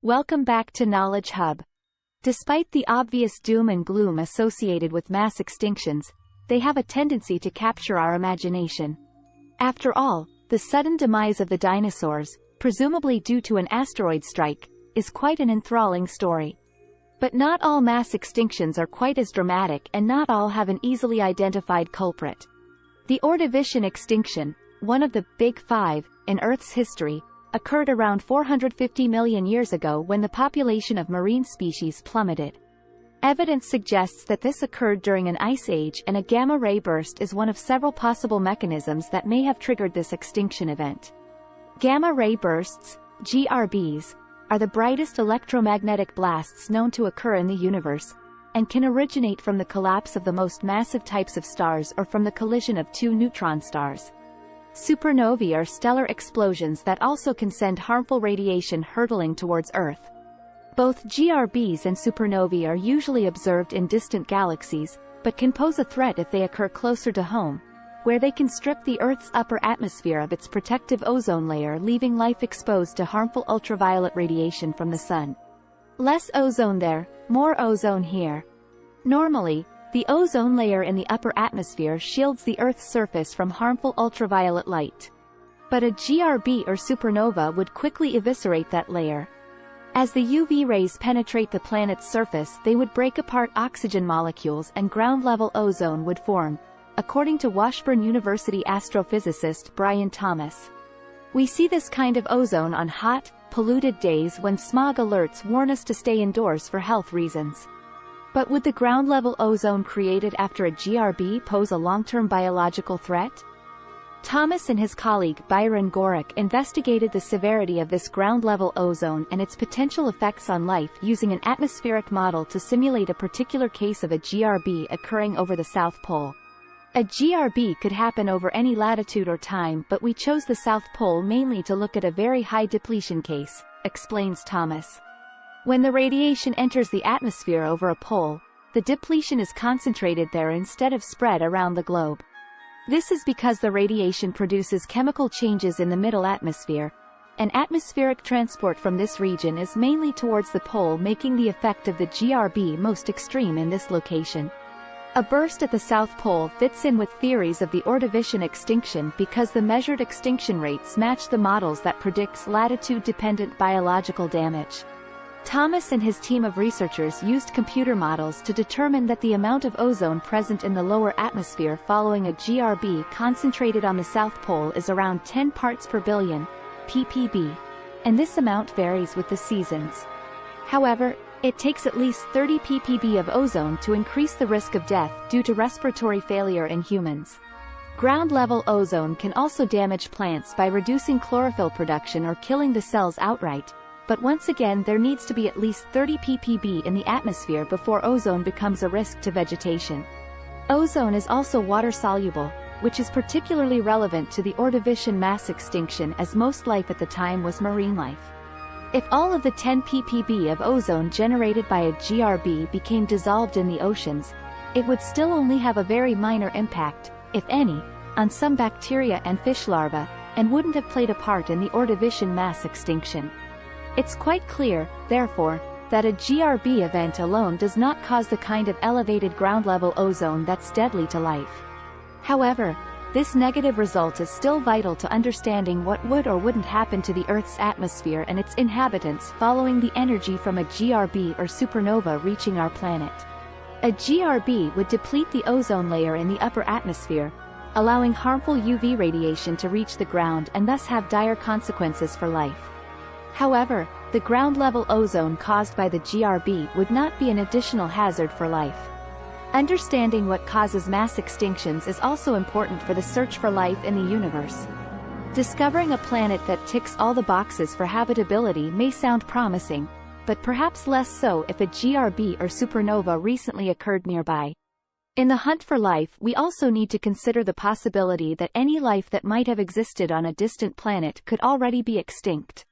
Welcome back to Knowledge Hub. Despite the obvious doom and gloom associated with mass extinctions, they have a tendency to capture our imagination. After all, the sudden demise of the dinosaurs, presumably due to an asteroid strike, is quite an enthralling story. But not all mass extinctions are quite as dramatic, and not all have an easily identified culprit. The Ordovician extinction, one of the Big Five in Earth's history, occurred around 450 million years ago when the population of marine species plummeted. Evidence suggests that this occurred during an ice age, and a gamma-ray burst is one of several possible mechanisms that may have triggered this extinction event. Gamma-ray bursts, GRBs, are the brightest electromagnetic blasts known to occur in the universe, and can originate from the collapse of the most massive types of stars or from the collision of two neutron stars. Supernovae are stellar explosions that also can send harmful radiation hurtling towards Earth. Both GRBs and supernovae are usually observed in distant galaxies, but can pose a threat if they occur closer to home, where they can strip the Earth's upper atmosphere of its protective ozone layer, leaving life exposed to harmful ultraviolet radiation from the sun. Less ozone there, more ozone here. Normally, the ozone layer in the upper atmosphere shields the Earth's surface from harmful ultraviolet light. But a GRB or supernova would quickly eviscerate that layer. As the UV rays penetrate the planet's surface, they would break apart oxygen molecules and ground-level ozone would form, according to Washburn University astrophysicist Brian Thomas. We see this kind of ozone on hot, polluted days when smog alerts warn us to stay indoors for health reasons. But would the ground-level ozone created after a GRB pose a long-term biological threat? Thomas and his colleague Byron Gorick investigated the severity of this ground-level ozone and its potential effects on life using an atmospheric model to simulate a particular case of a GRB occurring over the South Pole. A GRB could happen over any latitude or time, but we chose the South Pole mainly to look at a very high depletion case, explains Thomas. When the radiation enters the atmosphere over a pole, the depletion is concentrated there instead of spread around the globe. This is because the radiation produces chemical changes in the middle atmosphere, and atmospheric transport from this region is mainly towards the pole, making the effect of the GRB most extreme in this location. A burst at the South Pole fits in with theories of the Ordovician extinction because the measured extinction rates match the models that predicts latitude-dependent biological damage. Thomas and his team of researchers used computer models to determine that the amount of ozone present in the lower atmosphere following a GRB concentrated on the South Pole is around 10 parts per billion, ppb, and this amount varies with the seasons. However, it takes at least 30 ppb of ozone to increase the risk of death due to respiratory failure in humans. Ground-level ozone can also damage plants by reducing chlorophyll production or killing the cells outright, but once again there needs to be at least 30 ppb in the atmosphere before ozone becomes a risk to vegetation. Ozone is also water-soluble, which is particularly relevant to the Ordovician mass extinction as most life at the time was marine life. If all of the 10 ppb of ozone generated by a GRB became dissolved in the oceans, it would still only have a very minor impact, if any, on some bacteria and fish larvae, and wouldn't have played a part in the Ordovician mass extinction. It's quite clear, therefore, that a GRB event alone does not cause the kind of elevated ground-level ozone that's deadly to life. However, this negative result is still vital to understanding what would or wouldn't happen to the Earth's atmosphere and its inhabitants following the energy from a GRB or supernova reaching our planet. A GRB would deplete the ozone layer in the upper atmosphere, allowing harmful UV radiation to reach the ground and thus have dire consequences for life. However, the ground-level ozone caused by the GRB would not be an additional hazard for life. Understanding what causes mass extinctions is also important for the search for life in the universe. Discovering a planet that ticks all the boxes for habitability may sound promising, but perhaps less so if a GRB or supernova recently occurred nearby. In the hunt for life, we also need to consider the possibility that any life that might have existed on a distant planet could already be extinct.